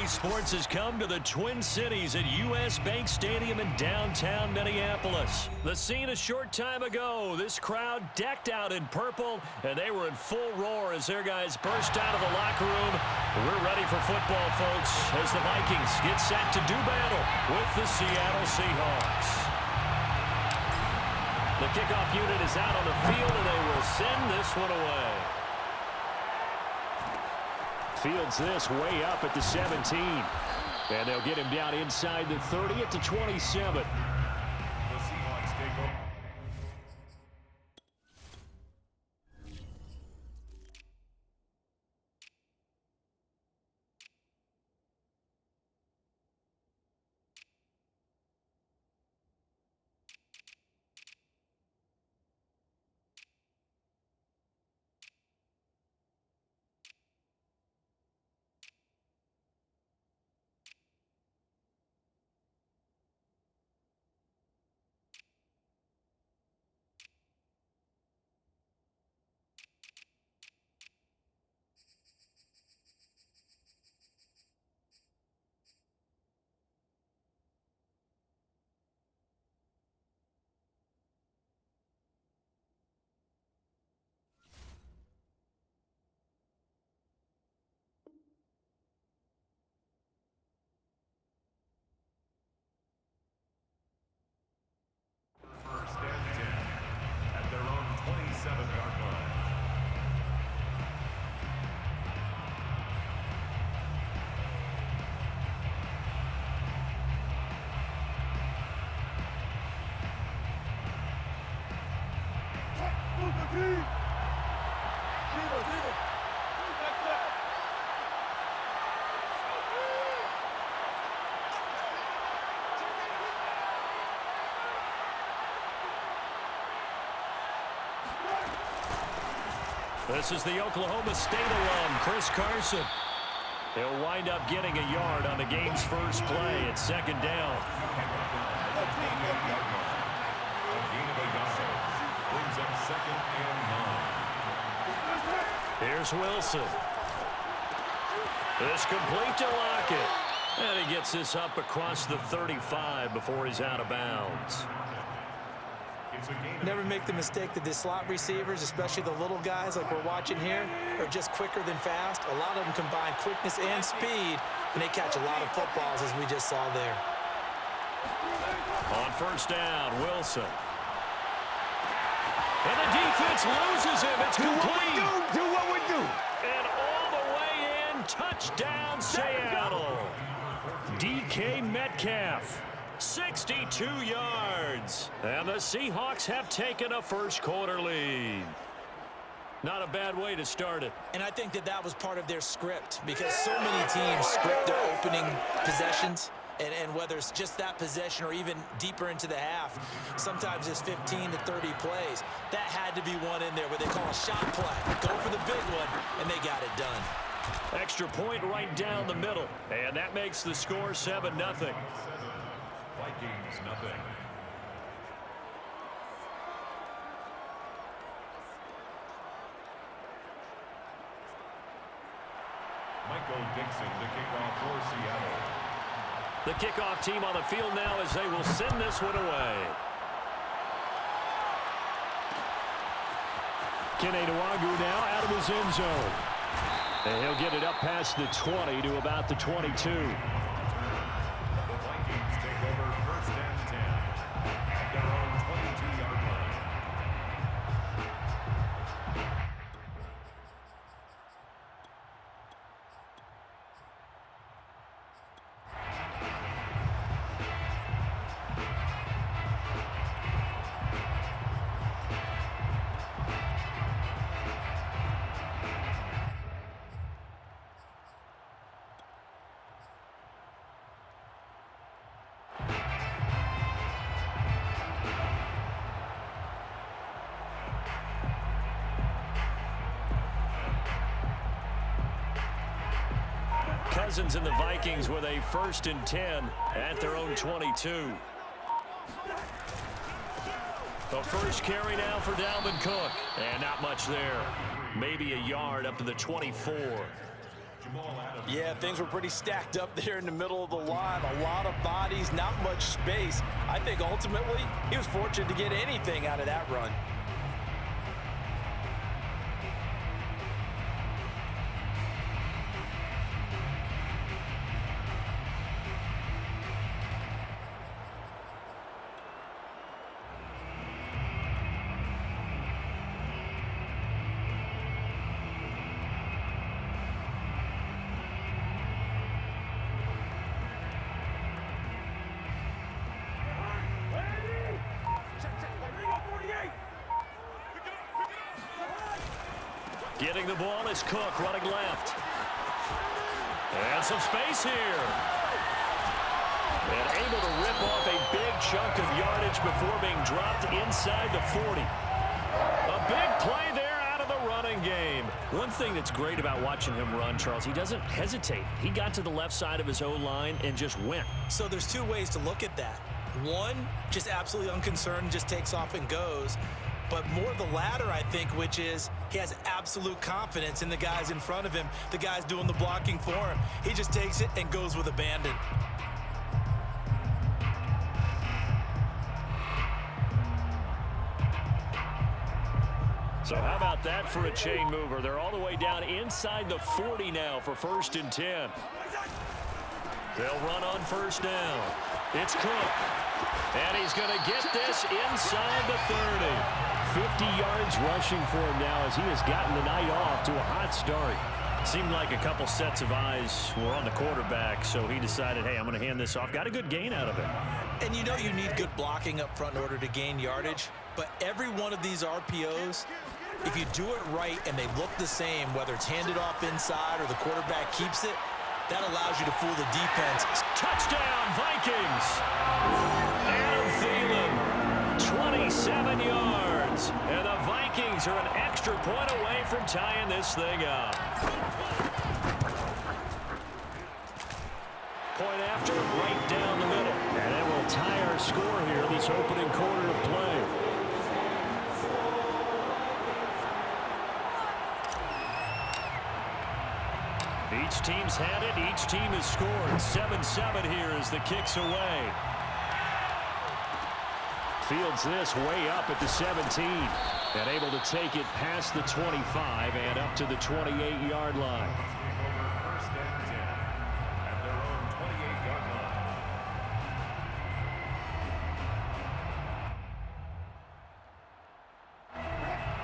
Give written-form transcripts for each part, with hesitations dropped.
Sports has come to the Twin Cities at U.S. Bank Stadium in downtown Minneapolis. The scene a short time ago, this crowd decked out in purple, and they were in full roar as their guys burst out of the locker room. We're ready for football, folks, as the Vikings get set to do battle with the Seattle Seahawks. The kickoff unit is out on the field, and they will send this one away. Fields this way up at the 17. And they'll get him down inside the 30 at the 27. The Seahawks take over. First and 10 at their own 27-yard line. This is the Oklahoma State alum, Chris Carson. He'll wind up getting a yard on the game's first play at second down. Brings up second and 9. Here's Wilson. This complete to Lockett. And he gets this up across the 35 before he's out of bounds. Never make the mistake that the slot receivers, especially the little guys like we're watching here, are just quicker than fast. A lot of them combine quickness and speed, and they catch a lot of footballs, as we just saw there. On first down, Wilson. And the defense loses him. It's complete. Do what we do. And all the way in, touchdown Seattle. DK Metcalf. 62 yards. And the Seahawks have taken a first quarter lead. Not a bad way to start it. And I think that was part of their script, because so many teams script their opening possessions. And whether it's just that possession or even deeper into the half, sometimes it's 15 to 30 plays. That had to be one in there where they call a shot play. Go for the big one, and they got it done. Extra point right down the middle. And that makes the score 7-0. Vikings, nothing. Michael Dixon to kick off for Seattle. The kickoff team on the field now as they will send this one away. Kene Nwangwu now out of his end zone. And he'll get it up past the 20 to about the 22. Cousins and the Vikings with a 1st and 10 at their own 22. The first carry now for Dalvin Cook. And not much there. Maybe a yard up to the 24. Yeah, things were pretty stacked up there in the middle of the line. A lot of bodies, not much space. I think ultimately he was fortunate to get anything out of that run. Getting the ball is Cook running left. And some space here. And able to rip off a big chunk of yardage before being dropped inside the 40. A big play there out of the running game. One thing that's great about watching him run, Charles, he doesn't hesitate. He got to the left side of his O-line and just went. So there's two ways to look at that. One, just absolutely unconcerned, just takes off and goes. But more the latter, I think, which is he has absolute confidence in the guys in front of him, the guys doing the blocking for him. He just takes it and goes with abandon. So how about that for a chain mover? They're all the way down inside the 40 now for 1st and 10. They'll run on 1st down. It's Cook. And he's going to get this inside the 30. 50 yards rushing for him now as he has gotten the night off to a hot start. Seemed like a couple sets of eyes were on the quarterback, so he decided, hey, I'm going to hand this off. Got a good gain out of it. And you know you need good blocking up front in order to gain yardage, but every one of these RPOs, if you do it right and they look the same, whether it's handed off inside or the quarterback keeps it, that allows you to fool the defense. Touchdown, Vikings! And Thielen, 27 yards. And the Vikings are an extra point away from tying this thing up. Point after, right down the middle. And that will tie our score here this opening quarter of play. Each team's had it. Each team has scored. 7-7 here as the kick's away. Fields this way up at the 17. And able to take it past the 25 and up to the 28-yard line. First and 10 at their own 28-yard line.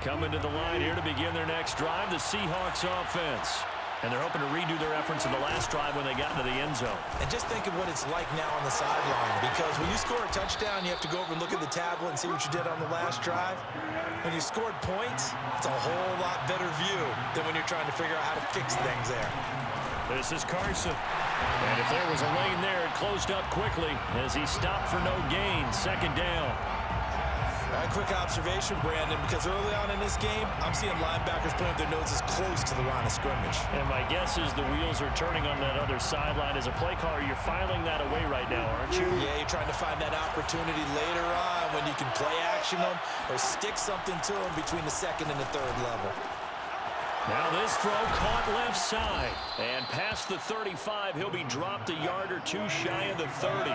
Coming to the line here to begin their next drive, the Seahawks offense. And they're hoping to redo their efforts in the last drive when they got into the end zone. And just think of what it's like now on the sideline, because when you score a touchdown, you have to go over and look at the tablet and see what you did on the last drive. When you scored points, it's a whole lot better view than when you're trying to figure out how to fix things there. This is Carson. And if there was a lane there, it closed up quickly as he stopped for no gain. 2nd down. A quick observation, Brandon, because early on in this game, I'm seeing linebackers putting their noses close to the line of scrimmage. And my guess is the wheels are turning on that other sideline. As a play caller, you're filing that away right now, aren't you? Yeah, you're trying to find that opportunity later on when you can play action them or stick something to them between the 2nd and the 3rd level. Now this throw caught left side. And past the 35, he'll be dropped a yard or two shy of the 30.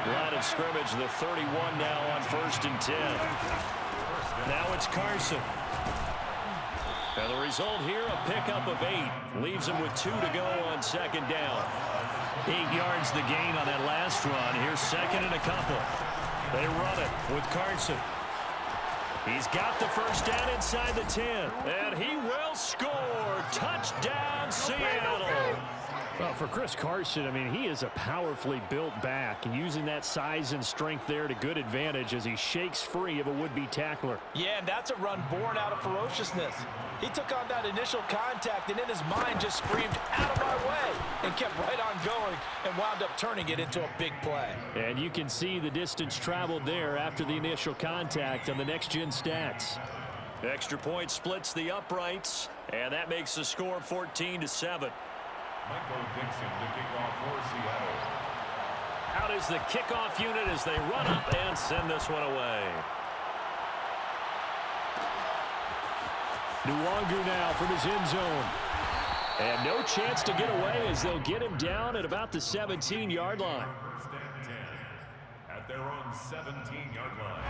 Line of scrimmage, the 31 now on 1st and 10. Now it's Carson. And the result here, a pickup of 8. Leaves him with 2 to go on 2nd down. 8 yards the gain on that last run. Here's 2nd and a couple. They run it with Carson. He's got the 1st down inside the 10. And he will score. Touchdown, Seattle. Well, for Chris Carson, I mean, he is a powerfully built back, and using that size and strength there to good advantage as he shakes free of a would-be tackler. Yeah, and that's a run born out of ferociousness. He took on that initial contact and in his mind just screamed, "Out of my way," and kept right on going and wound up turning it into a big play. And you can see the distance traveled there after the initial contact on the next-gen stats. Extra point splits the uprights, and that makes the score 14-7. Michael Dixon to kick off for Seattle. Out is the kickoff unit as they run up and send this one away. Nwangu now from his end zone. And no chance to get away as they'll get him down at about the 17-yard line. First and 10 at their own 17-yard line.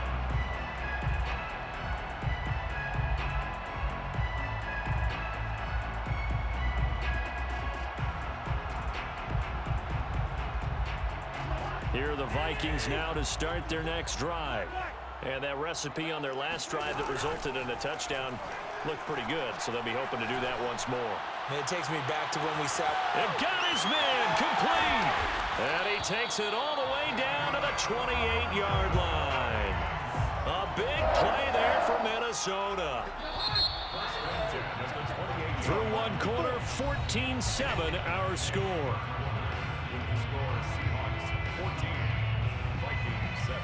Here are the Vikings now to start their next drive. And that recipe on their last drive that resulted in a touchdown looked pretty good, so they'll be hoping to do that once more. And it takes me back to when we sat. And got his man complete. And he takes it all the way down to the 28-yard line. A big play there for Minnesota. Through one quarter, 14-7 our score. With the score, Seahawks 14, Vikings 7.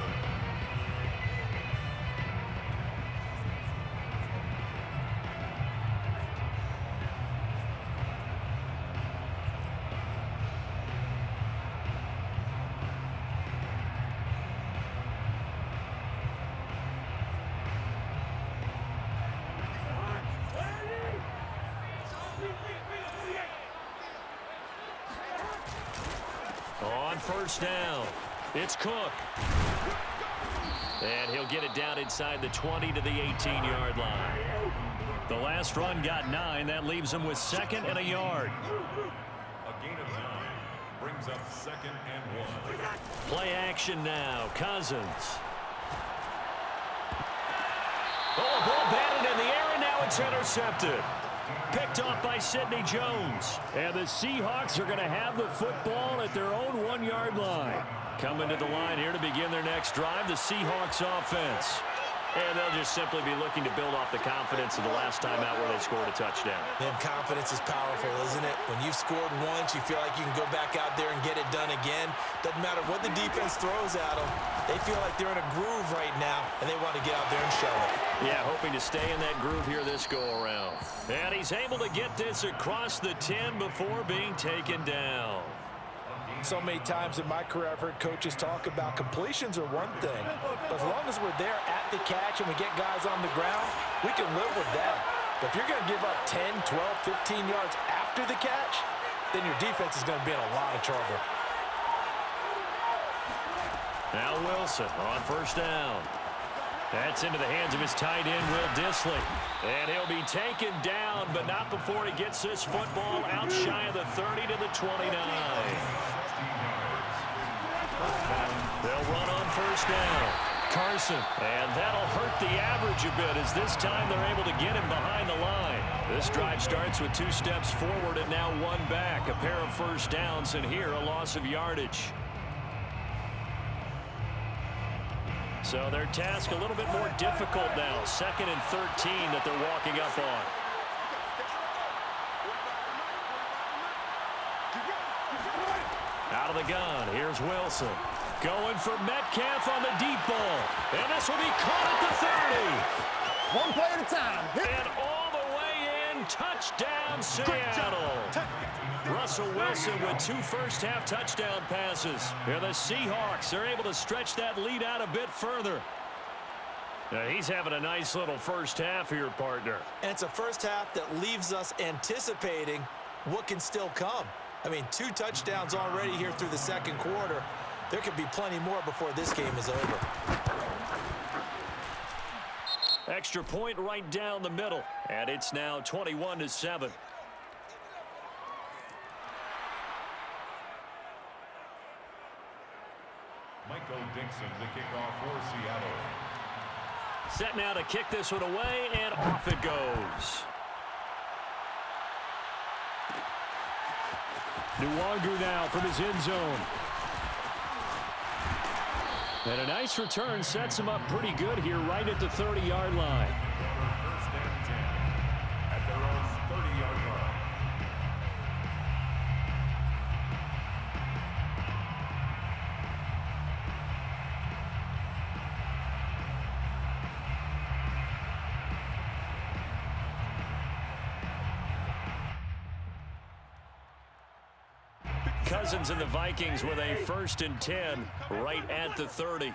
On first down, it's Cook. And he'll get it down inside the 20 to the 18-yard line. The last run got 9. That leaves him with 2nd and a yard. A gain of 9 brings up 2nd and 1. Play action now. Cousins. Oh, ball batted in the air, and now it's intercepted. Picked off by Sidney Jones. And the Seahawks are going to have the football at their own 1-yard line. Coming to the line here to begin their next drive, the Seahawks offense. And they'll just simply be looking to build off the confidence of the last time out where they scored a touchdown. And confidence is powerful, isn't it? When you've scored once, you feel like you can go back out there and get it done again. Doesn't matter what the defense throws at them. They feel like they're in a groove right now, and they want to get out there and show it. Yeah, hoping to stay in that groove here this go-around. And he's able to get this across the 10 before being taken down. So many times in my career, I've heard coaches talk about completions are one thing. But as long as we're there at the catch and we get guys on the ground, we can live with that. But if you're going to give up 10, 12, 15 yards after the catch, then your defense is going to be in a lot of trouble. Now Wilson on first down. That's into the hands of his tight end, Will Dissly. And he'll be taken down, but not before he gets this football out shy of the 30 to the 29. They'll run on first down. Carson, and that'll hurt the average a bit as this time they're able to get him behind the line. This drive starts with 2 steps forward and now 1 back. A pair of first downs, and here a loss of yardage. So their task a little bit more difficult now. 2nd and 13 that they're walking up on. Out of the gun, here's Wilson. Going for Metcalf on the deep ball. And this will be caught at the 30. One play at a time. And all the way in, touchdown Seattle. Russell Wilson with 2 first-half touchdown passes. And the Seahawks are able to stretch that lead out a bit further. Now he's having a nice little first half here, partner. And it's a first half that leaves us anticipating what can still come. I mean, 2 touchdowns already here through the 2nd quarter. There could be plenty more before this game is over. Extra point right down the middle. And it's now 21-7. Michael Dixon, the kickoff for Seattle. Set now to kick this one away, and off it goes. Nwangu now from his end zone. And a nice return sets him up pretty good here right at the 30-yard line. First and 10 at their own 30-yard line. Cousins and the Vikings with a 1st and 10 right at the 30.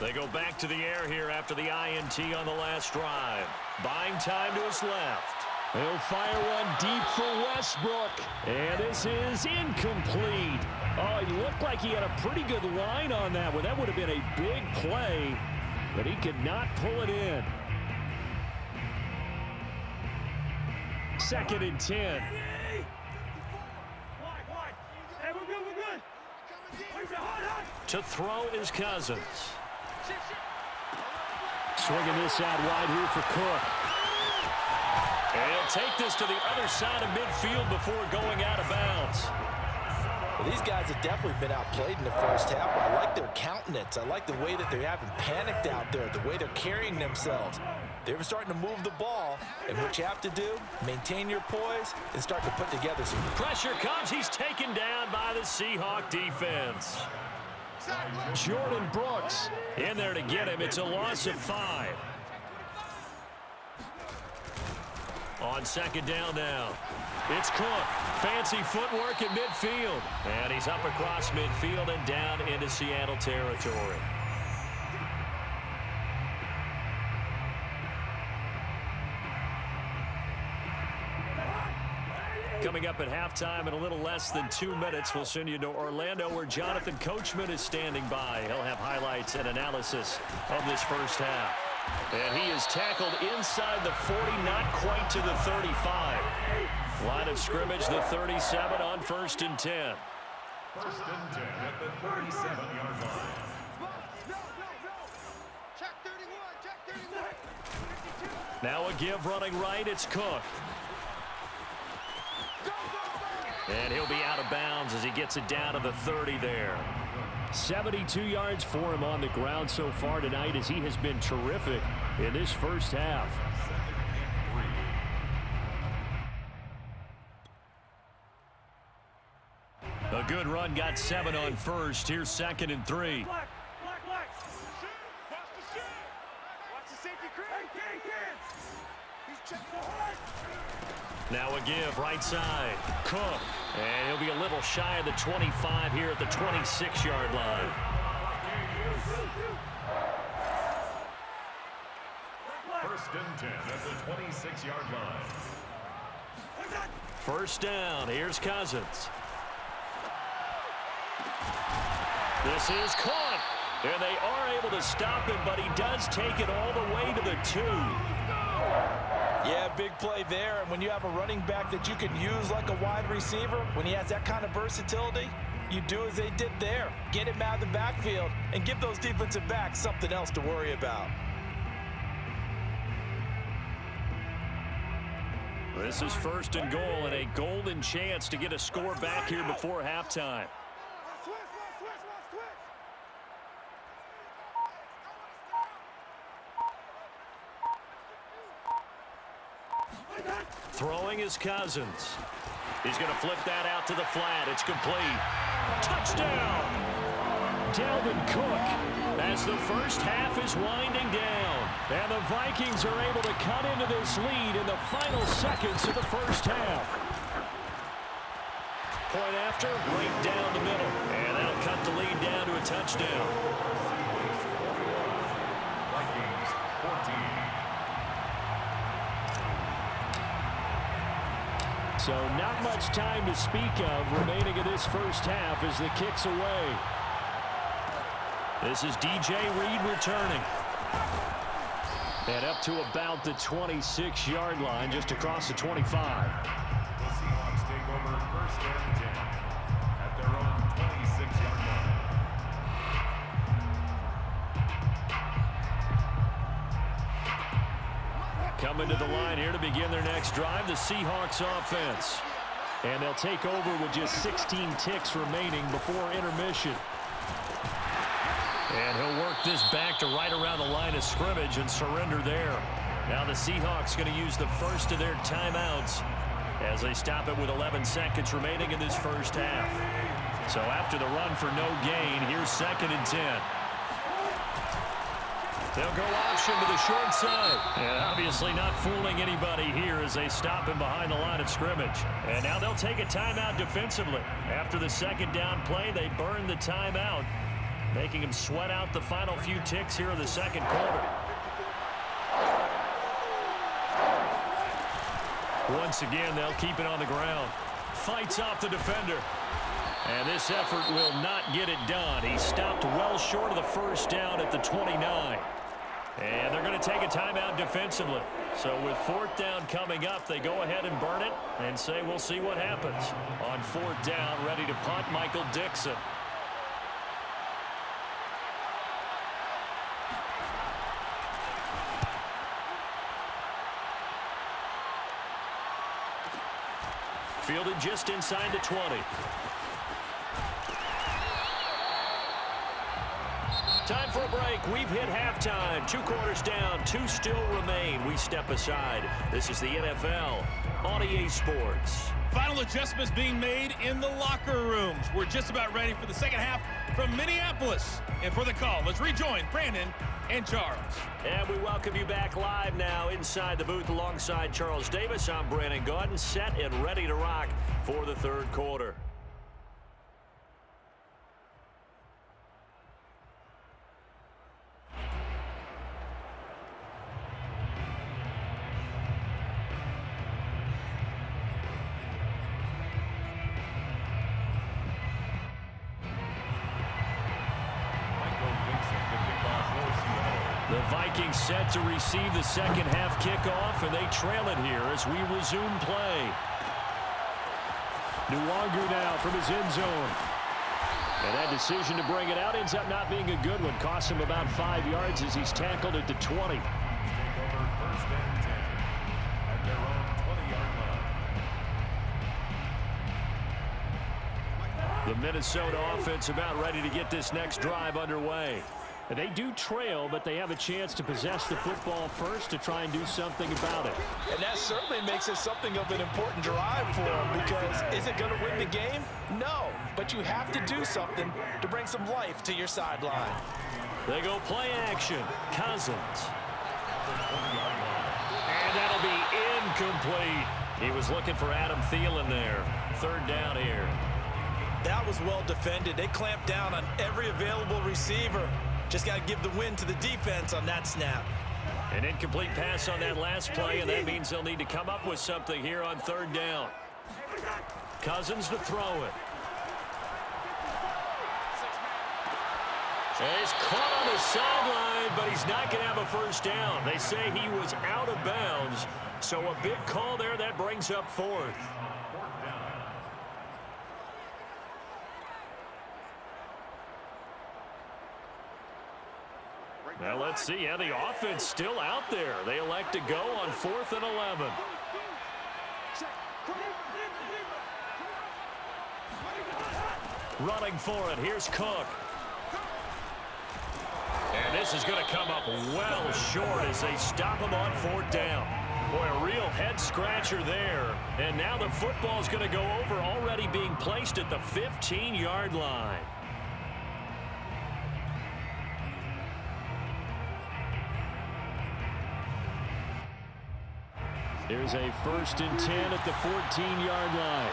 They go back to the air here after the INT on the last drive. Buying time to his left. He'll fire one deep for Westbrook. And this is incomplete. Oh, he looked like he had a pretty good line on that one. That would have been a big play, but he could not pull it in. 2nd and 10. To throw is Cousins. Swinging this out wide here for Cook. And he'll take this to the other side of midfield before going out of bounds. Well, these guys have definitely been outplayed in the first half. I like their countenance. I like the way that they haven't panicked out there, the way they're carrying themselves. They were starting to move the ball, and what you have to do, maintain your poise and start to put together some pressure comes. He's taken down by the Seahawk defense. Jordan Brooks in there to get him. It's a loss of 5. On 2nd down now. It's Cook. Fancy footwork at midfield. And he's up across midfield and down into Seattle territory. Coming up at halftime in a little less than 2 minutes, we'll send you to Orlando where Jonathan Coachman is standing by. He'll have highlights and analysis of this first half. And he is tackled inside the 40, not quite to the 35. Line of scrimmage, the 37 on 1st and 10. 1st and 10 at the 37-yard line. Check 31, check 31. Now a give running right, it's Cook. And he'll be out of bounds as he gets it down to the 30 there. 72 yards for him on the ground so far tonight as he has been terrific in this first half. A good run, got 7 on 1st. Here's 2nd and 3. Now a give, right side. Cook. And he'll be a little shy of the 25 here at the 26-yard line. First and 10 at the 26-yard line. 1st down. Here's Cousins. This is caught. And they are able to stop him, but he does take it all the way to the 2. Yeah, big play there. And when you have a running back that you can use like a wide receiver, when he has that kind of versatility, you do as they did there. Get him out of the backfield and give those defensive backs something else to worry about. This is 1st and goal and a golden chance to get a score back here before halftime. Throwing is Cousins. He's going to flip that out to the flat. It's complete. Touchdown! Dalvin Cook as the first half is winding down. And the Vikings are able to cut into this lead in the final seconds of the first half. Point after, right down the middle. And that'll cut the lead down to a touchdown. Vikings 14. So not much time to speak of remaining in this first half as the kick's away. This is DJ Reed returning. And up to about the 26-yard line, just across the 25. The Seahawks take over 1st and 10 at their own 26-yard line. Coming to the line here to begin their next drive, the Seahawks offense. And they'll take over with just 16 ticks remaining before intermission. And he'll work this back to right around the line of scrimmage and surrender there. Now the Seahawks going to use the first of their timeouts as they stop it with 11 seconds remaining in this first half. So after the run for no gain, here's 2nd and 10. They'll go option to the short side. And obviously not fooling anybody here as they stop him behind the line of scrimmage. And now they'll take a timeout defensively. After the 2nd down play, they burn the timeout, making him sweat out the final few ticks here in the 2nd quarter. Once again, they'll keep it on the ground. Fights off the defender. And this effort will not get it done. He stopped well short of the first down at the 29. And they're going to take a timeout defensively. So with fourth down coming up, they go ahead and burn it and say we'll see what happens. On fourth down, ready to punt, Michael Dixon. Fielded just inside the 20. Time for a break. We've hit halftime. 2 quarters down. 2 still remain. We step aside. This is the NFL on EA Sports. Final adjustments being made in the locker rooms. We're just about ready for the second half from Minneapolis. And for the call, let's rejoin Brandon and Charles. And we welcome you back live now inside the booth alongside Charles Davis. I'm Brandon Gaudin, set and ready to rock for the third quarter. The Vikings set to receive the second half kickoff, and they trail it here as we resume play. Nwangu now from his end zone. And that decision to bring it out ends up not being a good one. Costs him about 5 yards as he's tackled at the 20. Take over first and 10 at their own 20-yard line. The Minnesota offense about ready to get this next drive underway. And they do trail, but they have a chance to possess the football first to try and do something about it. And that certainly makes it something of an important drive for them, because is it going to win the game? No, but you have to do something to bring some life to your sideline. They go play action. Cousins. And that'll be incomplete. He was looking for Adam Thielen there. Third down here. That was well defended. They clamped down on every available receiver. Just got to give the win to the defense on that snap. An incomplete pass on that last play, and that means they'll need to come up with something here on third down. Cousins to throw it. And he's caught on the sideline, but he's not going to have a first down. They say he was out of bounds, so a big call there. That brings up fourth. Now let's see. Yeah, the offense still out there. They elect to go on 4th and 11. Running for it. Here's Cook. And this is going to come up well short as they stop him on 4th down. Boy, a real head-scratcher there. And now the football's going to go over, already being placed at the 15-yard line. Here's a 1st and 10 at the 14-yard line.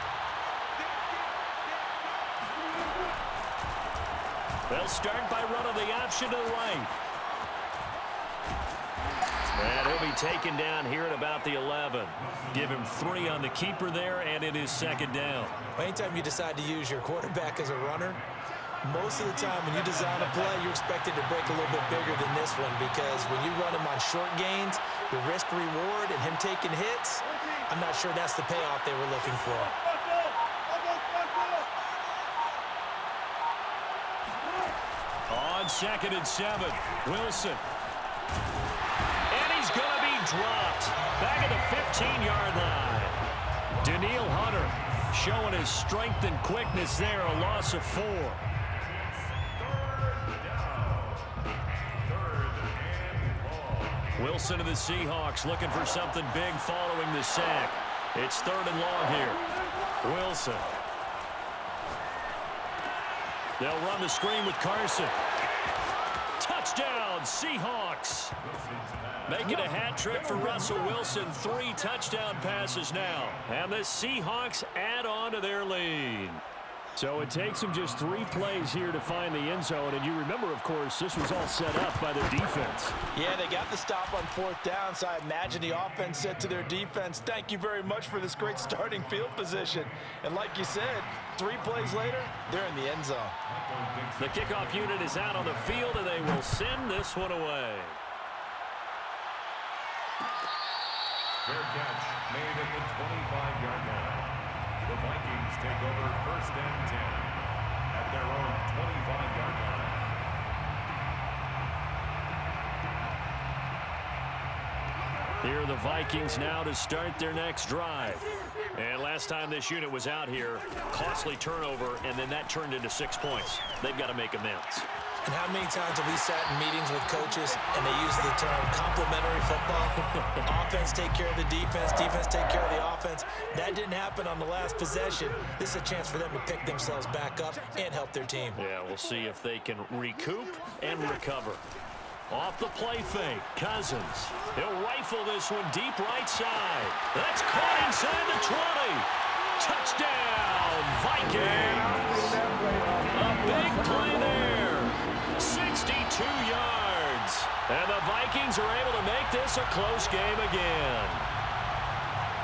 They'll start by running the option to the right. And he'll be taken down here at about the 11. Give him 3 on the keeper there, and it is 2nd down. Anytime you decide to use your quarterback as a runner, most of the time when you design a play, you're expected to break a little bit bigger than this one, because when you run him on short gains, your risk-reward and him taking hits, I'm not sure that's the payoff they were looking for. On 2nd and 7, Wilson. And he's going to be dropped back at the 15-yard line. Daniil Hunter showing his strength and quickness there, a loss of 4. Wilson of the Seahawks looking for something big following the sack. It's 3rd and long here. Wilson. They'll run the screen with Carson. Touchdown, Seahawks. Making a hat trick for Russell Wilson. 3 touchdown passes now. And the Seahawks add on to their lead. So it takes them just 3 plays here to find the end zone. And you remember, of course, this was all set up by their defense. Yeah, they got the stop on 4th down, so I imagine the offense said to their defense, thank you very much for this great starting field position. And like you said, 3 plays later, they're in the end zone. The kickoff unit is out on the field, and they will send this one away. Fair catch made at the 25-yard line. The Vikings take over 1st and 10 at their own 25-yard line. Here are the Vikings now to start their next drive. And last time this unit was out here, costly turnover, and then that turned into 6 points. They've got to make amends. And how many times have we sat in meetings with coaches and they use the term complementary football? Offense take care of the defense, defense take care of the offense. That didn't happen on the last possession. This is a chance for them to pick themselves back up and help their team. Yeah, we'll see if they can recoup and recover. Off the play fake, Cousins. He'll rifle this one deep right side. That's caught inside the 20. Touchdown, Vikings. A big play there. 62 yards. And the Vikings are able to make this a close game again.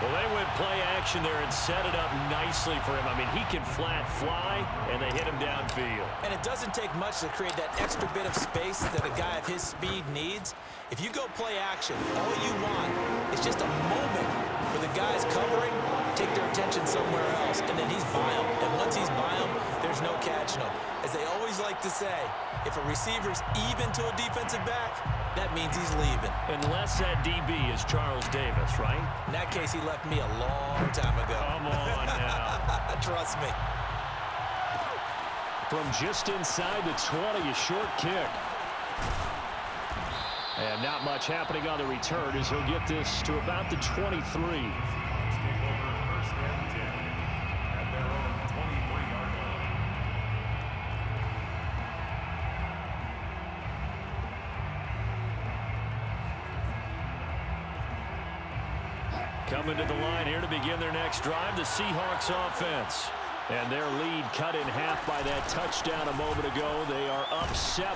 Well, they went play action there and set it up nicely for him. I mean, he can flat fly, and they hit him downfield. And it doesn't take much to create that extra bit of space that a guy of his speed needs. If you go play action, all you want is just a moment where the guy's covering, take their attention somewhere else, and then he's by him. And once he's by him, there's no catching him. As they always like to say, if a receiver's even to a defensive back, that means he's leaving. Unless that DB is Charles Davis, right? In that case, he left me a long time ago. Come on now. Trust me. From just inside the 20, a short kick. And not much happening on the return as he'll get this to about the 23. Take over 1st and 10 at their own 23-yard line. Coming to the line here to begin their next drive, the Seahawks offense. And their lead cut in half by that touchdown a moment ago. They are up 7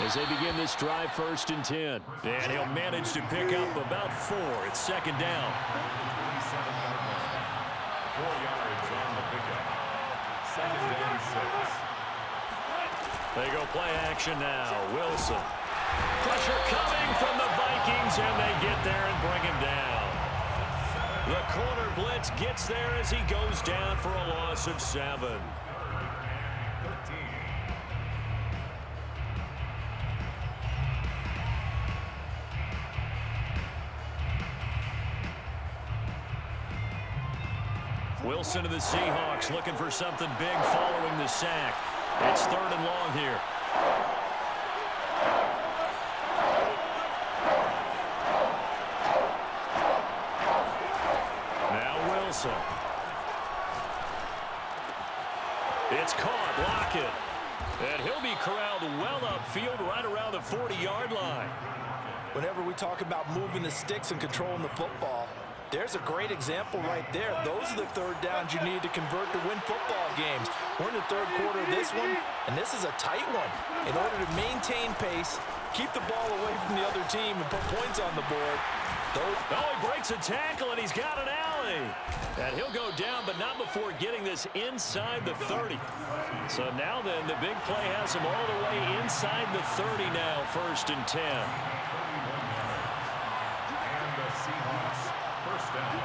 as they begin this drive 1st and 10. And he'll manage to pick up about 4. It's 2nd down. 27-yard line. 4 yards on the pickup. 2nd and 6. They go play action now. Wilson. Pressure coming from the Vikings, and they get there and bring him down. The corner blitz gets there as he goes down for a loss of 7. 13. Wilson to the Seahawks looking for something big following the sack. It's 3rd and long here. It's caught, Lockett. And he'll be corralled well upfield right around the 40-yard line. Whenever we talk about moving the sticks and controlling the football, there's a great example right there. Those are the 3rd downs you need to convert to win football games. We're in the 3rd quarter of this one, and this is a tight one. In order to maintain pace, keep the ball away from the other team, and put points on the board. Oh, he breaks a tackle, and he's got an alley. And he'll go down, but not before getting this inside the 30. So now then, the big play has him all the way inside the 30 now, 1st and 10. And the Seahawks 1st down.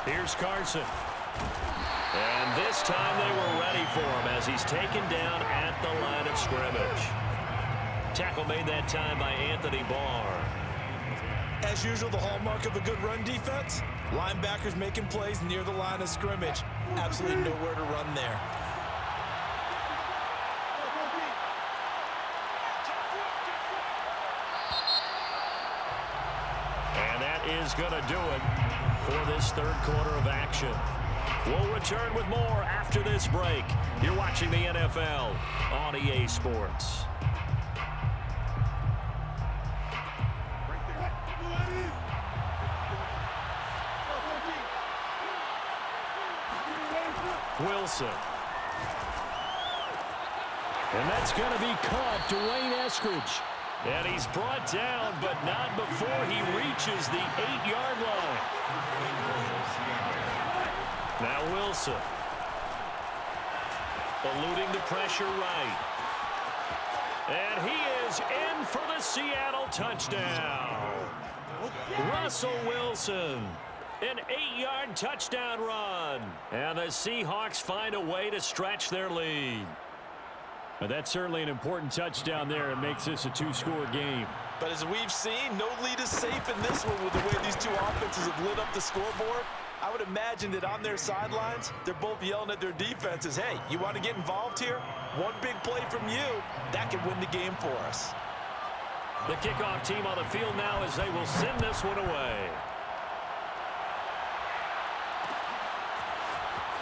Here's Carson. And this time they were ready for him as he's taken down at the line of scrimmage. Tackle made that time by Anthony Barr. As usual, the hallmark of a good run defense, linebackers making plays near the line of scrimmage. Absolutely nowhere to run there. And that is going to do it for this 3rd quarter of action. We'll return with more after this break. You're watching the NFL on EA Sports. Wilson. And that's going to be caught, Dwayne Eskridge. And he's brought down, but not before he reaches the 8-yard line. Now Wilson. Eluding the pressure right. And he is in for the Seattle touchdown. Russell Wilson. An 8-yard touchdown run. And the Seahawks find a way to stretch their lead. But that's certainly an important touchdown there. It makes this a 2-score game. But as we've seen, no lead is safe in this one with the way these two offenses have lit up the scoreboard. I would imagine that on their sidelines, they're both yelling at their defenses, hey, you want to get involved here? One big play from you, that could win the game for us. The kickoff team on the field now as they will send this one away.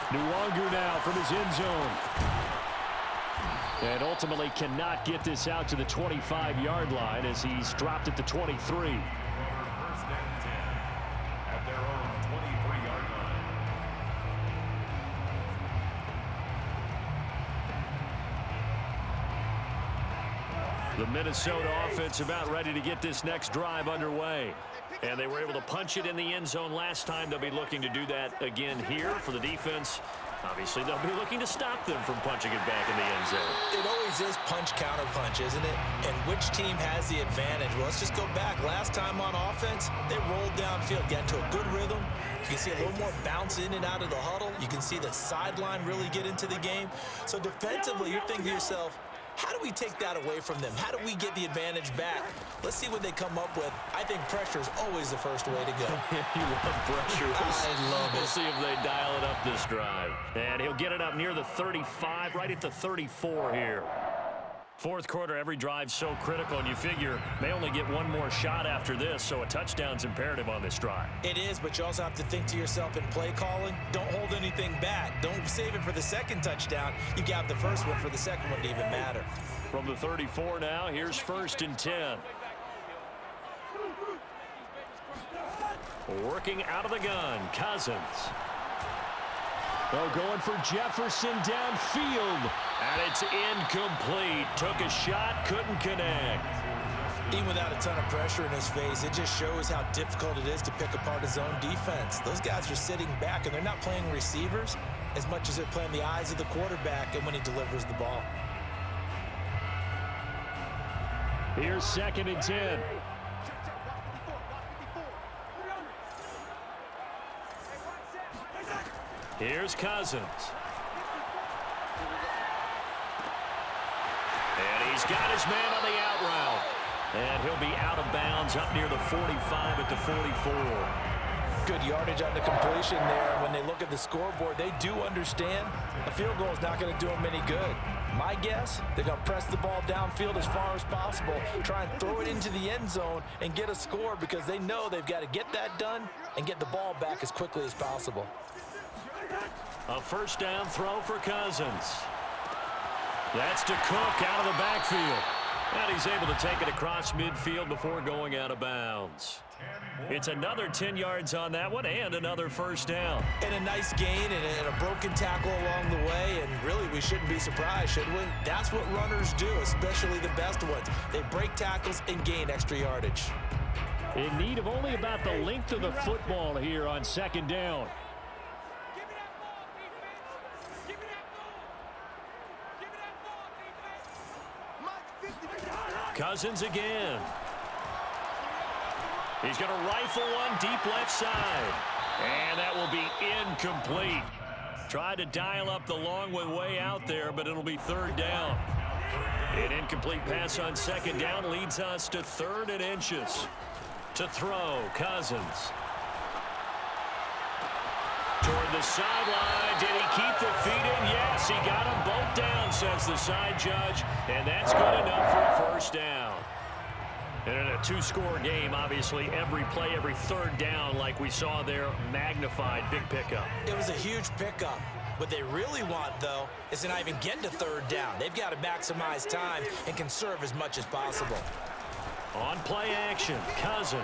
Nwangu now from his end zone. And ultimately cannot get this out to the 25-yard line as he's dropped at the 23. First and 10 at their own 23-yard line. The Minnesota offense about ready to get this next drive underway. And they were able to punch it in the end zone last time. They'll be looking to do that again here for the defense. Obviously, they'll be looking to stop them from punching it back in the end zone. It always is punch-counter-punch, isn't it? And which team has the advantage? Well, let's just go back. Last time on offense, they rolled downfield, got into a good rhythm. You can see a little more bounce in and out of the huddle. You can see the sideline really get into the game. So defensively, you're thinking to yourself, how do we take that away from them? How do we get the advantage back? Let's see what they come up with. I think pressure is always the first way to go. You love pressure. I love it. We'll see if they dial it up this drive. And he'll get it up near the 35, right at the 34 here. Fourth quarter, every drive so critical, and you figure they only get one more shot after this, so a touchdown's imperative on this drive. It is, but you also have to think to yourself in play calling, don't hold anything back. Don't save it for the second touchdown. You got the first one for the second one to even matter. From the 34 now, here's 1st and 10. Working out of the gun, Cousins. Oh, going for Jefferson downfield. And it's incomplete. Took a shot, couldn't connect. Even without a ton of pressure in his face, it just shows how difficult it is to pick apart his own defense. Those guys are sitting back, and they're not playing receivers as much as they're playing the eyes of the quarterback and when he delivers the ball. Here's 2nd and 10. Here's Cousins. And he's got his man on the out route. And he'll be out of bounds up near the 45 at the 44. Good yardage on the completion there. When they look at the scoreboard, they do understand a field goal is not going to do them any good. My guess, they're going to press the ball downfield as far as possible, try and throw it into the end zone and get a score because they know they've got to get that done and get the ball back as quickly as possible. A first down throw for Cousins. That's to Cook out of the backfield. And he's able to take it across midfield before going out of bounds. It's another 10 yards on that one and another first down. And a nice gain and a broken tackle along the way. And really, we shouldn't be surprised, should we? That's what runners do, especially the best ones. They break tackles and gain extra yardage. In need of only about the length of the football here on 2nd down. Cousins again. He's going to rifle one deep left side. And that will be incomplete. Tried to dial up the long one way out there, but it'll be 3rd down. An incomplete pass on 2nd down leads us to 3rd and inches. To throw, Cousins. Toward the sideline. Did he keep the feet in? Yes, he got them both down, says the side judge. And that's good enough for a first down. And in a 2-score game, obviously, every play, every 3rd down, like we saw there, magnified, big pickup. It was a huge pickup. What they really want, though, is to not even get to 3rd down. They've got to maximize time and conserve as much as possible. On play action, Cousins.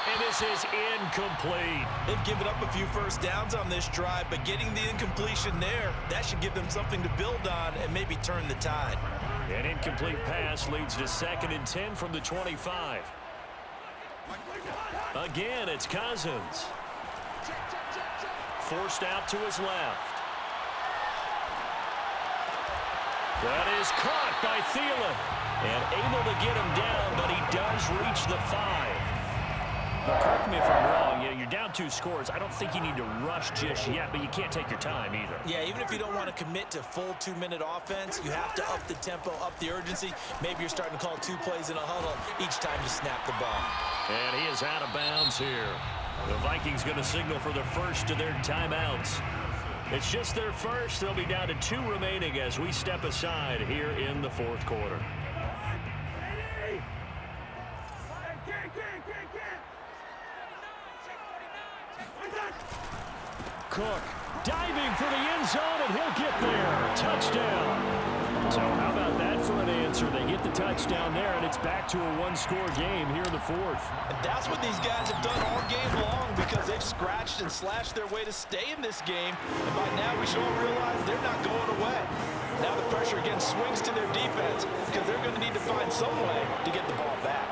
And this is incomplete. They've given up a few first downs on this drive, but getting the incompletion there, that should give them something to build on and maybe turn the tide. An incomplete pass leads to 2nd and 10 from the 25. Again, it's Cousins. Forced out to his left. That is caught by Thielen. And able to get him down, but he does reach the 5. Now, correct me if I'm wrong. You're down 2 scores. I don't think you need to rush just yet, but you can't take your time either. Yeah, even if you don't want to commit to full 2-minute offense, you have to up the tempo, up the urgency. Maybe you're starting to call 2 plays in a huddle each time you snap the ball. And he is out of bounds here. The Vikings going to signal for the first of their timeouts. It's just their first. They'll be down to 2 remaining as we step aside here in the 4th quarter. Cook diving for the end zone, and he'll get there. Touchdown. So how about that for an answer? They get the touchdown there, and it's back to a 1-score game here in the 4th. And that's what these guys have done all game long because they've scratched and slashed their way to stay in this game. And by now we should all realize they're not going away. Now the pressure again swings to their defense because they're going to need to find some way to get the ball back.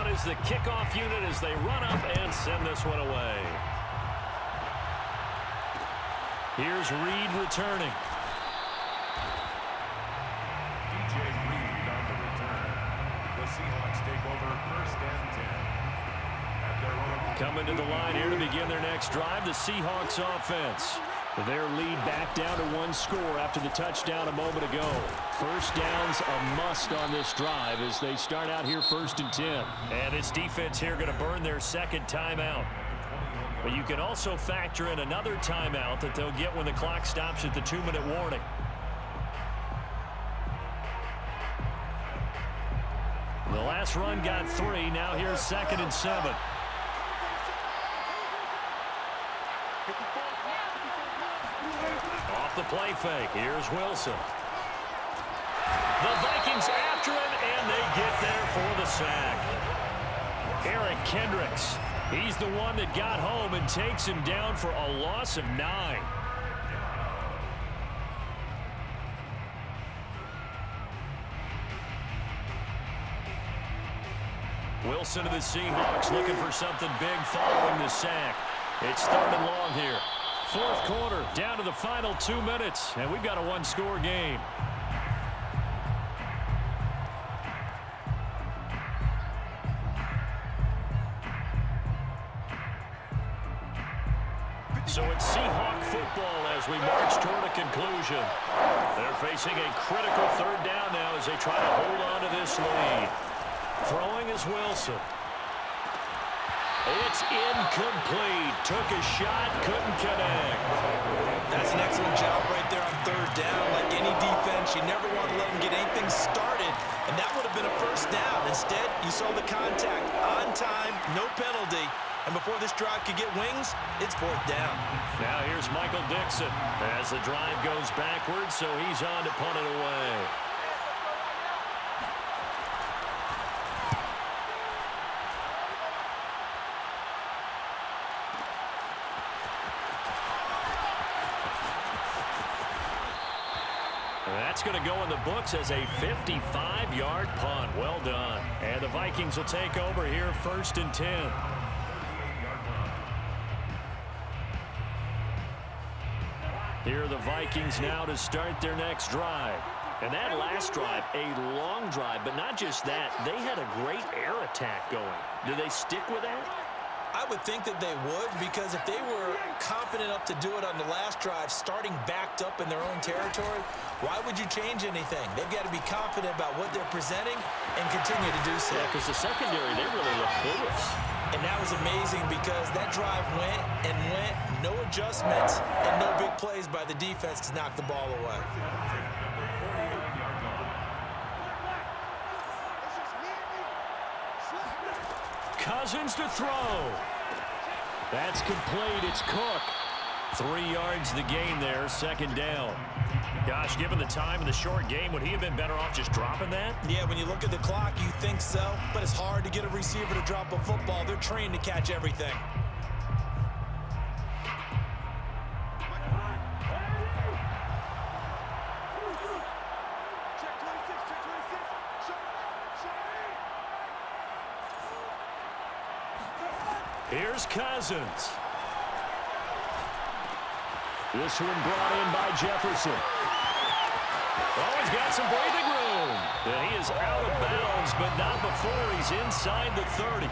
Is the kickoff unit as they run up and send this one away. Here's Reed returning. DJ Reed on the return. The Seahawks take over 1st and 10. At their own. Coming to the line here to begin their next drive, the Seahawks offense. Their lead back down to 1 score after the touchdown a moment ago. First down's a must on this drive as they start out here 1st and 10. And this defense here going to burn their 2nd timeout. But you can also factor in another timeout that they'll get when the clock stops at the 2-minute warning. The last run got 3. Now here's 2nd and 7. Off the play fake. Here's Wilson. The Vikings after him, and they get there for the sack. Eric Kendricks. He's the one that got home and takes him down for a loss of 9. Wilson to the Seahawks looking for something big following the sack. It's 3rd and long here. 4th quarter, down to the final 2 minutes, and we've got a 1-score game. So it's Seahawk football as we march toward a conclusion. They're facing a critical 3rd down now as they try to hold on to this lead. Throwing is Wilson. It's incomplete. Took a shot, couldn't connect. That's an excellent job right there on 3rd down. Like any defense, you never want to let them get anything started, and that would have been a 1st down. Instead, you saw the contact on time, no penalty, and before this drive could get wings, it's 4th down. Now here's Michael Dixon as the drive goes backwards, so he's on to punt it away. That's going to go in the books as a 55-yard punt. Well done. And the Vikings will take over here 1st and 10. Here are the Vikings now to start their next drive. And that last drive, a long drive, but not just that. They had a great air attack going. Do they stick with that? I would think that they would, because if they were confident enough to do it on the last drive, starting backed up in their own territory, why would you change anything? They've got to be confident about what they're presenting and continue to do so. Yeah, because the secondary, they really look clueless. And that was amazing because that drive went and went, no adjustments, and no big plays by the defense to knock the ball away. Cousins to throw. That's complete. It's Cook. 3 yards the gain there, 2nd down. Gosh, given the time in the short game, would he have been better off just dropping that? Yeah, when you look at the clock, you think so, but it's hard to get a receiver to drop a football. They're trained to catch everything. Here's Cousins. This one brought in by Jefferson. Oh, he's got some breathing room. And he is out of bounds, but not before he's inside the 30.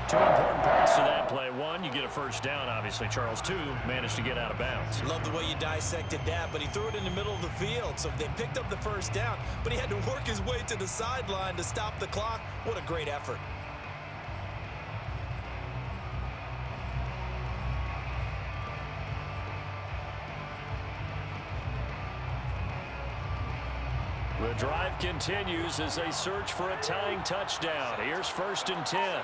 Two important parts to that play. One, you get a first down, obviously. Charles, two, managed to get out of bounds. Love the way you dissected that, but he threw it in the middle of the field, so they picked up the first down, but he had to work his way to the sideline to stop the clock. What a great effort. The drive continues as they search for a tying touchdown. Here's 1st and 10.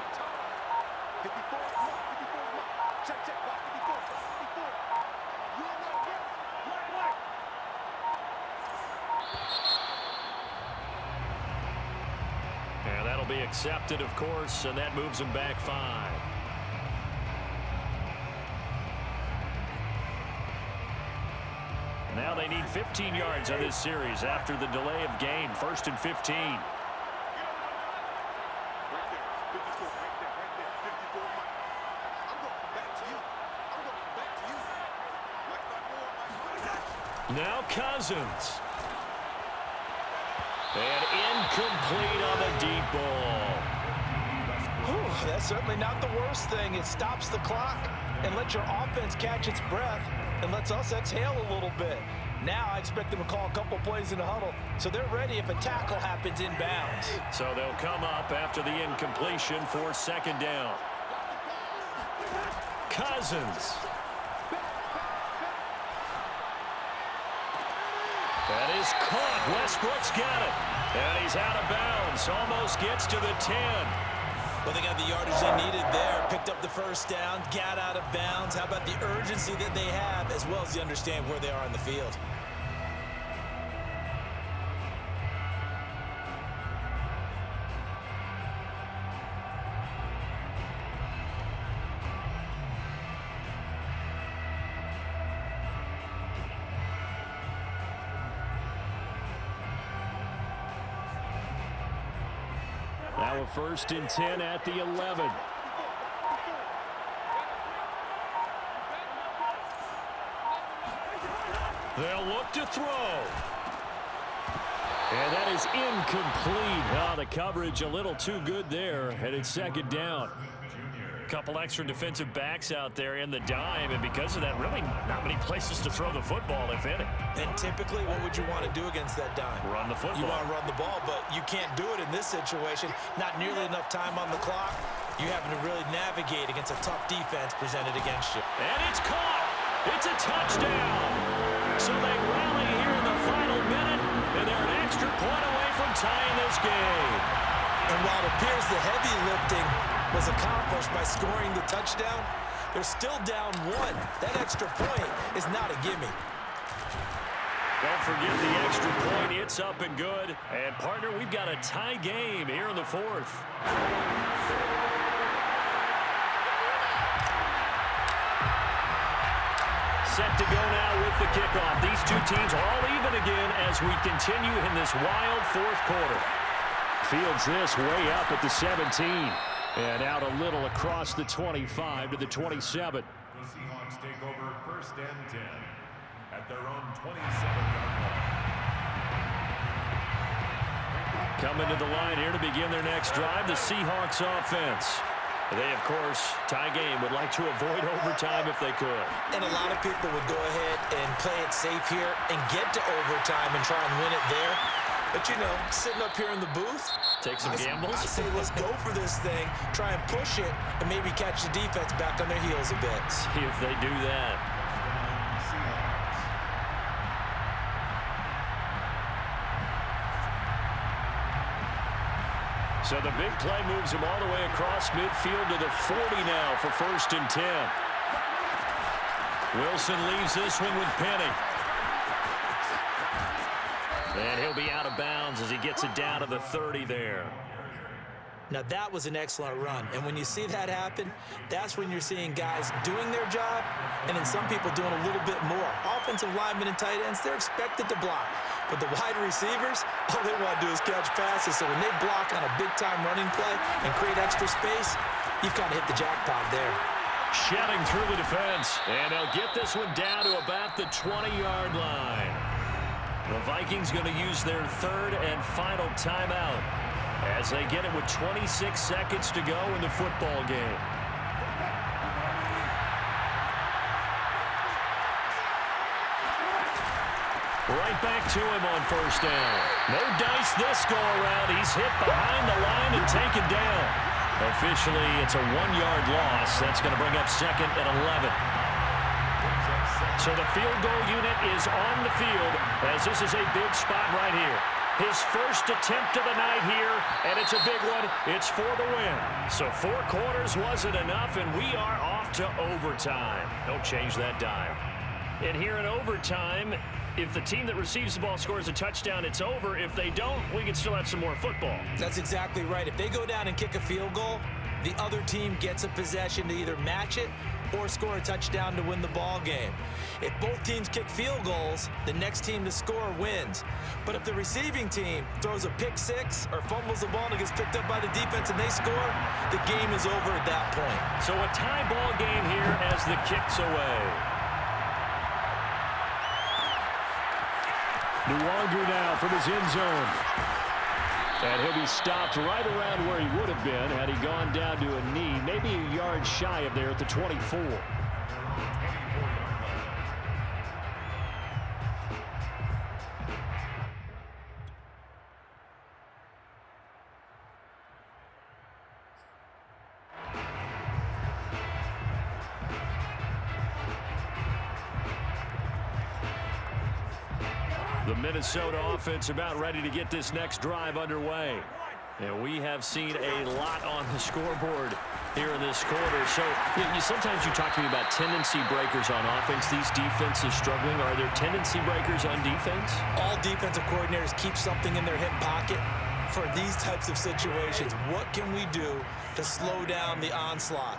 And that'll be accepted, of course, and that moves them back 5. Now they need 15 yards on this series after the delay of game. 1st and 15. Now Cousins. And incomplete on the deep ball. Whew, that's certainly not the worst thing. It stops the clock and lets your offense catch its breath and lets us exhale a little bit. Now I expect them to call a couple plays in the huddle, so they're ready if a tackle happens inbounds. So they'll come up after the incompletion for 2nd down. Cousins. That is caught. Westbrook's got it. And he's out of bounds. Almost gets to the 10. Well, they got the yardage they needed there. Picked up the first down, got out of bounds. How about the urgency that they have, as well as you understand where they are in the field? Now a 1st and 10 at the 11. They'll look to throw. And that is incomplete. Oh, the coverage a little too good there, and it's 2nd down. Couple extra defensive backs out there in the dime, and because of that, really not many places to throw the football, if any. And typically, what would you want to do against that dime? Run the football. You want to run the ball, but you can't do it in this situation. Not nearly enough time on the clock. You having to really navigate against a tough defense presented against you. And it's caught. It's a touchdown. So they rally here in the final minute, and they're an extra point away from tying this game. And while it appears the heavy lifting was accomplished by scoring the touchdown, they're still down 1. That extra point is not a gimme. Don't forget the extra point. It's up and good. And, partner, we've got a tie game here in the 4th. Set to go now with the kickoff. These two teams are all even again as we continue in this wild 4th quarter. Fields this way up at the 17. And out a little across the 25 to the 27. The Seahawks take over 1st and 10 at their own 27-yard line. Coming to the line here to begin their next drive, the Seahawks offense. They, of course, tie game, would like to avoid overtime if they could. And a lot of people would go ahead and play it safe here and get to overtime and try and win it there. But, you know, sitting up here in the booth, take some gambles. I say let's go for this thing, try and push it, and maybe catch the defense back on their heels a bit. See if they do that. So the big play moves him all the way across midfield to the 40 now for 1st and 10. Wilson leaves this one with Penny. And he'll be out of bounds as he gets it down to the 30 there. Now, that was an excellent run. And when you see that happen, that's when you're seeing guys doing their job and then some people doing a little bit more. Offensive linemen and tight ends, they're expected to block. But the wide receivers, all they want to do is catch passes. So when they block on a big-time running play and create extra space, you've kind of hit the jackpot there. Shedding through the defense. And they'll get this one down to about the 20-yard line. The Vikings going to use their third and final timeout as they get it with 26 seconds to go in the football game. Right back to him on first down. No dice this go-around. He's hit behind the line and taken down. Officially, it's a 1-yard loss. That's going to bring up second and 11. So the field goal unit is on the field as this is a big spot right here. His first attempt of the night here, and it's a big one. It's for the win. So 4 quarters wasn't enough, and we are off to overtime. Don't change that dial. And here in overtime, if the team that receives the ball scores a touchdown, it's over. If they don't, we can still have some more football. That's exactly right. If they go down and kick a field goal, the other team gets a possession to either match it or score a touchdown to win the ball game. If both teams kick field goals, the next team to score wins. But if the receiving team throws a pick six or fumbles the ball and it gets picked up by the defense and they score, the game is over at that point. So a tie ball game here as the kick's away. Nwangu now from his end zone. And he'll be stopped right around where he would have been had he gone down to a knee, maybe a yard shy of there at the 24. The Minnesota offense about ready to get this next drive underway. And we have seen a lot on the scoreboard here in this quarter. So sometimes you talk to me about tendency breakers on offense. These defenses struggling. Are there tendency breakers on defense? All defensive coordinators keep something in their hip pocket for these types of situations. What can we do to slow down the onslaught?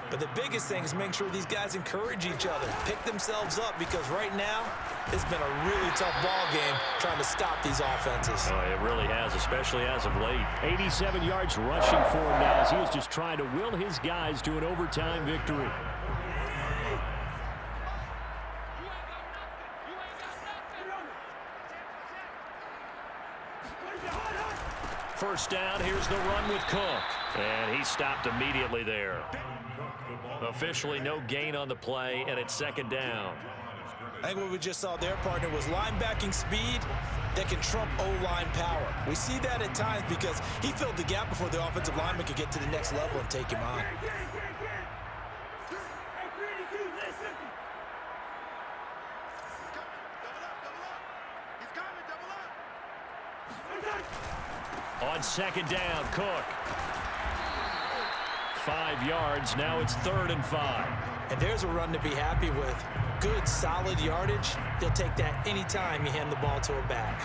But the biggest thing is making sure these guys encourage each other, pick themselves up, because right now it's been a really tough ball game trying to stop these offenses. Oh, it really has, especially as of late. 87 yards rushing for him now as he is just trying to will his guys to an overtime victory. First down, here's the run with Cook. And he stopped immediately there. Officially no gain on the play, and it's second down. I think what we just saw their partner was linebacking speed that can trump O-line power. We see that at times because he filled the gap before the offensive lineman could get to the next level and take him on. On second down, Cook. 5 yards. Now it's 3rd and 5. And there's a run to be happy with. Good, solid yardage. He'll take that anytime you hand the ball to a back.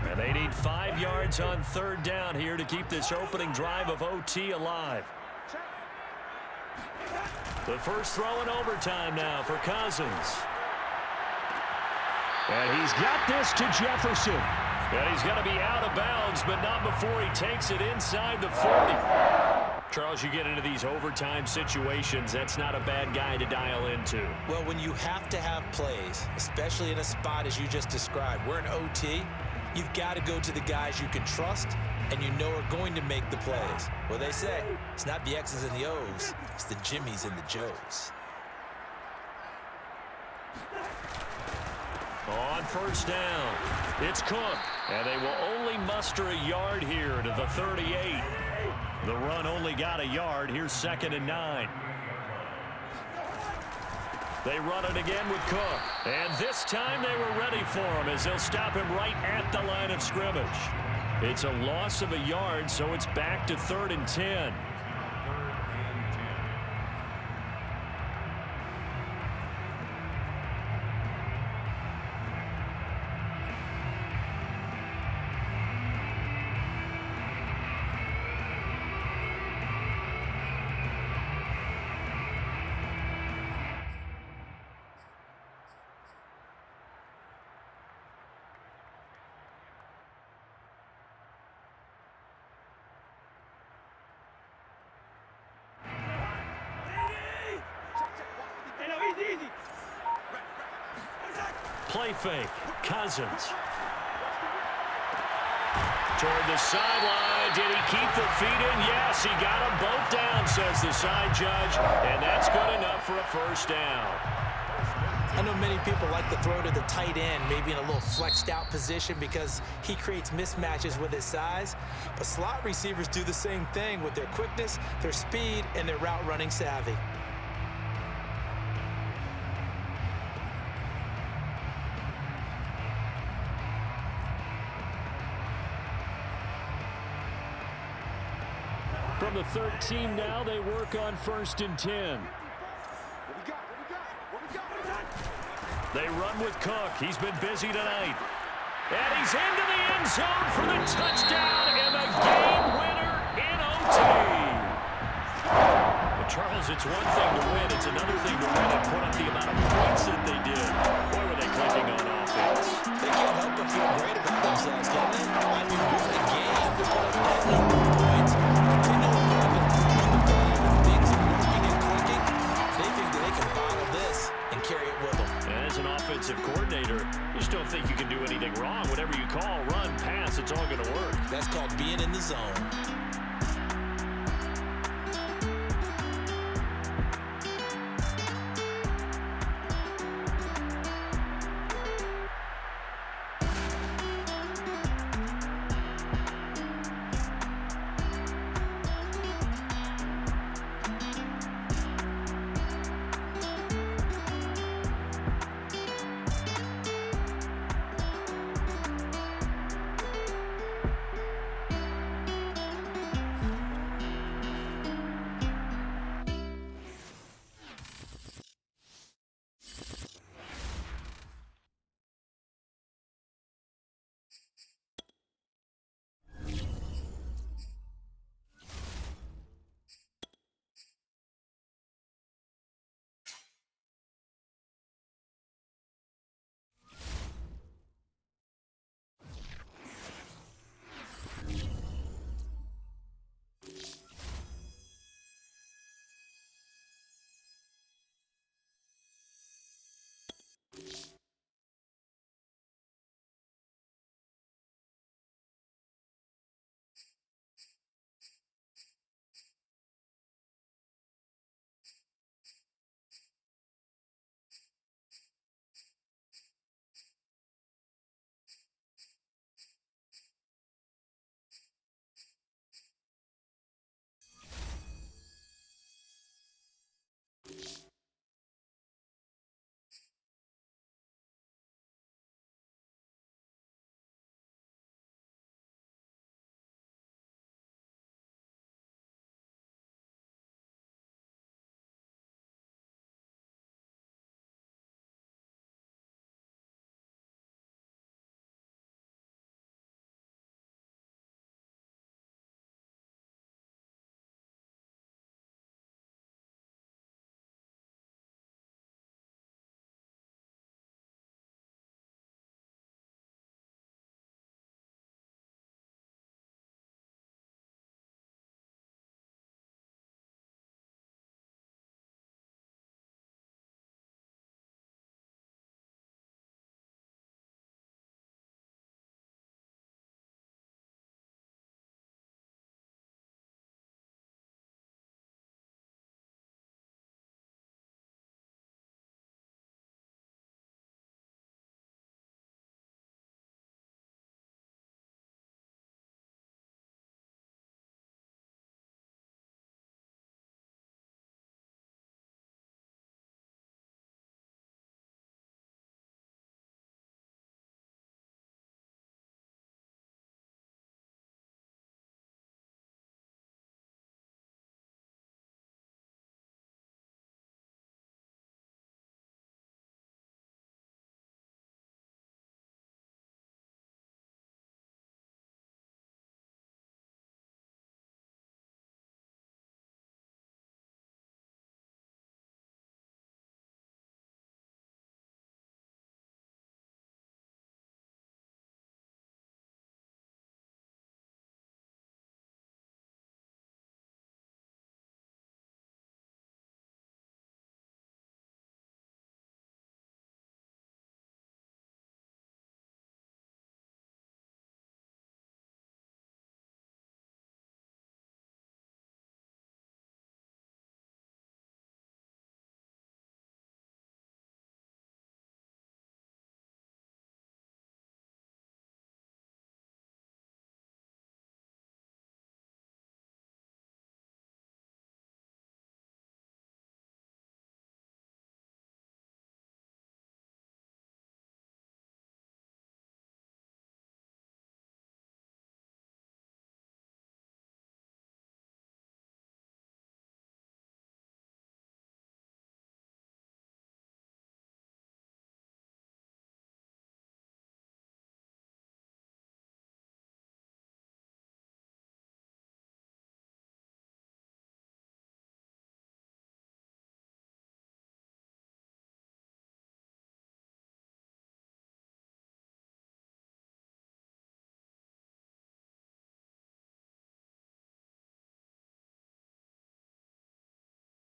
And they need 5 yards on 3rd down here to keep this opening drive of OT alive. The first throw in overtime now for Cousins. And he's got this to Jefferson. And he's got to be out of bounds, but not before he takes it inside the 40. Charles, you get into these overtime situations, that's not a bad guy to dial into. Well, when you have to have plays, especially in a spot as you just described, we're in OT, you've got to go to the guys you can trust and you know are going to make the plays. Well, they say it's not the X's and the O's, it's the Jimmys and the Joes. On first down, it's Cook, and they will only muster a yard here to the 38. The run only got a yard. Here's 2nd and 9. They run it again with Cook, and this time they were ready for him as they'll stop him right at the line of scrimmage. It's a loss of a yard, so it's back to 3rd and 10. Play fake. Cousins. Toward the sideline. Did he keep the feet in? Yes, he got them both down, says the side judge. And that's good enough for a first down. I know many people like to throw to the tight end, maybe in a little flexed out position because he creates mismatches with his size. But slot receivers do the same thing with their quickness, their speed, and their route running savvy. From the 13 now, they work on 1st and 10. They run with Cook. He's been busy tonight. And he's into the end zone for the touchdown and the game winner in OT. But Charles, it's one thing to win. It's another thing to win and put up the amount of points that they did. Boy, were they clicking on offense. They can't help but feel great about themselves, can they? I mean, what a game to put up